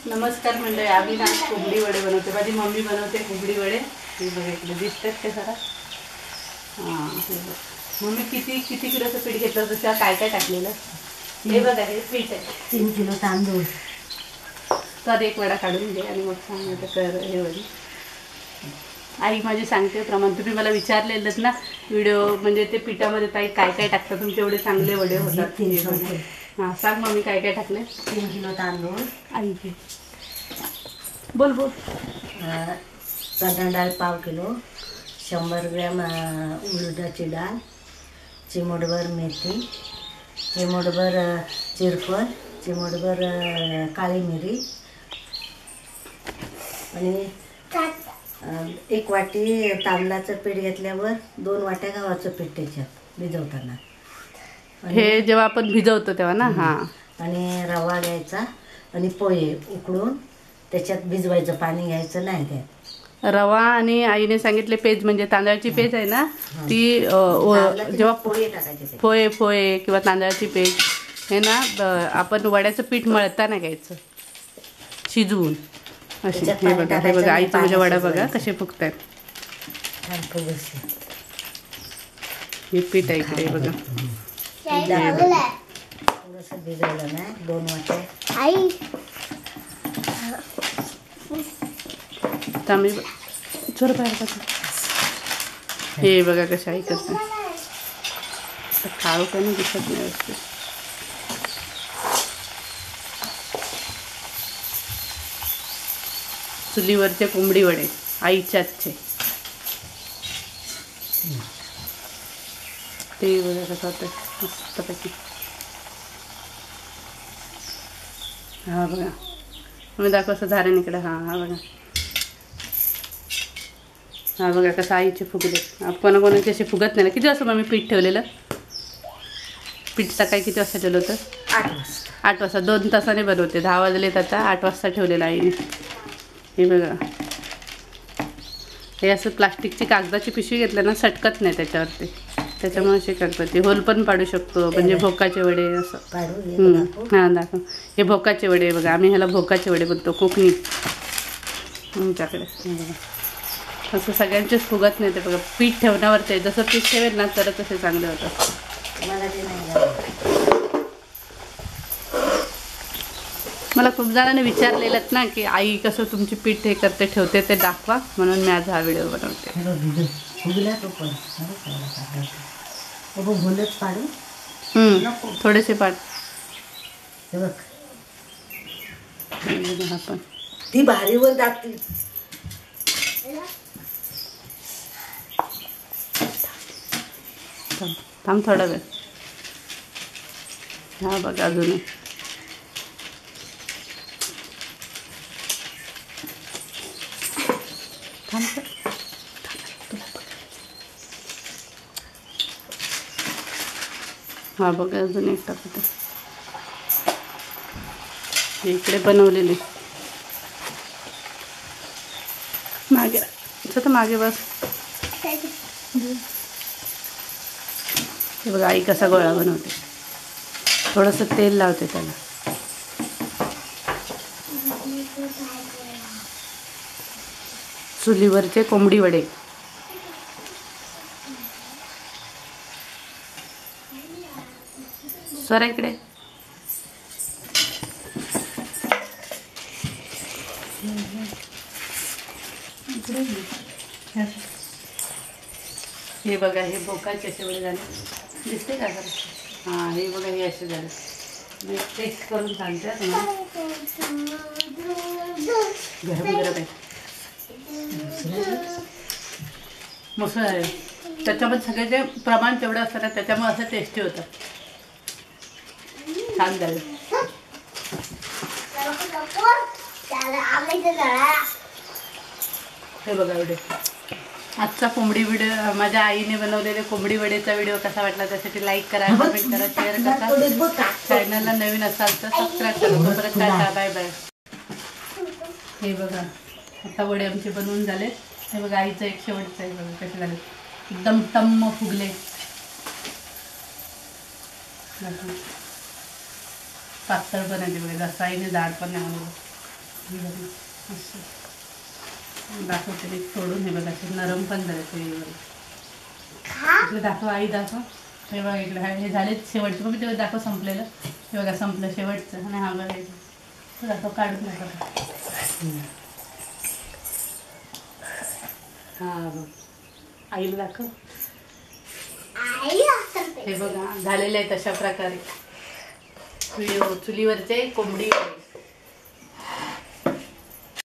नमस्कार मंडळी, आम्ही ना कोंबडी वडे बनवते. माझी मम्मी बनवते कोंबडी वडे. हे बघा इकडे दिसतात ते जरा. हां, मम्मी किती किलोचं पीठ घेतलं, तसं काय काय टाकलेलं? हे बघा, हे पीठ आहे 3 किलो तांदूळ. तर एक वडा काढून घे आणि मग सांग कर. हे वडी आई माझी सांगते प्रमाण. तुम्ही मला विचारलेलं ना व्हिडिओ, म्हणजे ते पिठामध्ये ताई काय काय टाकतात, तुमचे एवढे चांगले वडे होतात. हां, सांग मम्मी काय काय टाकले. 3 किलो तांदूळ. आई बोल. चणा डाळ 1/2 किलो, 100 ग्रॅम उडदाची डाळ, चिमूटभर मेथी, चिमूटभर चिरफळ, चिमूटभर काळी मिरी आणि 1 वाटी तांदळाचं पीठ घेतल्यावर 2 वाट्या गव्हाचं पीठ त्याच्यात भिजवताना. हे जेव्हा आपण भिजवतो तेव्हा ना. हां, आणि रवा घ्यायचा आणि पोहे उकडून त्याच्यात भिजवायचं, पाणी घ्यायचं नाही त्यात. रवा आणि आईने सांगितले पेज, म्हणजे तांदळाची पेज आहे ना ती, जेव्हा पोहे टाकायचे, पोहे किंवा तांदळाची पेज हे ना आपण वड्याचं पीठ मळताना घ्यायचं शिजवून अशी. हे बघा आईचं म्हणजे वडा बघा कसे फुगतात. हे पीठ आहे इकडे बघा. थोडंसं भिजवलं ना 2 वाट्या. हे बघा कसं आई करते. काळू काय दिसत नाही व्यवस्थित. चुलीवरचे कोंबडी वडे आईच्या हातचे. ते बघा कसं होतं मस्तपैकी. हा बघा, तुम्ही दाखव असं धारण इकडे. हा बघा, हा बघा कसं आईचे फुगले. कोणाकोणाचे असे फुगत नाही ना. किती वाजता मग पीठ ठेवलेलं? पीठ सकाळी किती वाजता ठेवलं होतं? 8 वाजता. 2 तासाने बनवते. 10 वाजलेत आता. 8 वाजता ठेवलेलं आईने. हे बघा, हे असं प्लास्टिकची कागदाची पिशवी घेतलं ना सटकत नाही त्याच्यावरती, त्याच्यामुळे असे करतात. ते होल पण पाडू शकतो, म्हणजे भोकाचे वडे असं. हां दाखव. हे भोकाचे वडे बघा, आम्ही ह्याला भोकाचे वडे बोलतो कोकणी आमच्याकडे. असं सगळ्यांचेच फुगत नाही ते बघा. पीठ ठेवण्यावरती, जसं पीठ ठेवेल ना तरच असे चांगले होतात. मला खूप जणांनी विचारलेलं ना की आई कसं तुमची पीठ हे करते ठेवते ते दाखवा, म्हणून मी आज हा व्हिडिओ बनवते. थोडेसे पाड. आपण ती भारीवर जाते. थांब थोडा वेळ. हा बघा अजून हा बघा अजून एक टाकतो. इकडे बनवलेले मागे तर मागे बस. हे बघा आई कसा गोळा बनवते. थोडंसं तेल लावते त्याला. चुलीवरचे कोंबडी वडे. सर इकडे. हे बघा, हे भोकाचे असे वडे झाले. दिसते का सर? हां, हे बघा हे असे झाले. मी टेस्ट करून सांगते तुम्हाला. गरम आहे. मस्त झाले. त्याच्यामध्ये सगळे जे प्रमाण तेवढं असतं ना, त्याच्यामुळे असं टेस्टी होतं. छान झालं. हे बघा व्हिडिओ. आजचा कोंबडी व्हिडिओ, माझ्या आईने बनवलेले कोंबडी वडेचा व्हिडिओ कसा वाटला त्यासाठी लाईक करा, कमेंट करा, शेअर करा. चॅनलला नवीन असाल तर सबस्क्राईब करा. परत टाटा, बाय बाय. हे बघा आता वडे आमचे बनवून झाले. हे बघा आईचं एक शेवटचं आहे बघा कसे झाले. एकदम टम्म फुगले. पातळ बनवली बघा, जास्त आईने जाड पण नाही. दाखवते मी तोडून. हे बघा असे नरम पण झाले ते. इकडे दाखव आई, दाखव. हे बघा इकडे हे झाले शेवटचे. मग तेव्हा दाखव संपलेलं. हे बघा संपलं शेवटचं. आणि हा बघा इथे दाखव, काढून दाखव. हा आईला दाखव. हे बघा झालेले आहेत अशा प्रकारे चुलीवरचे कोंबडी वडे.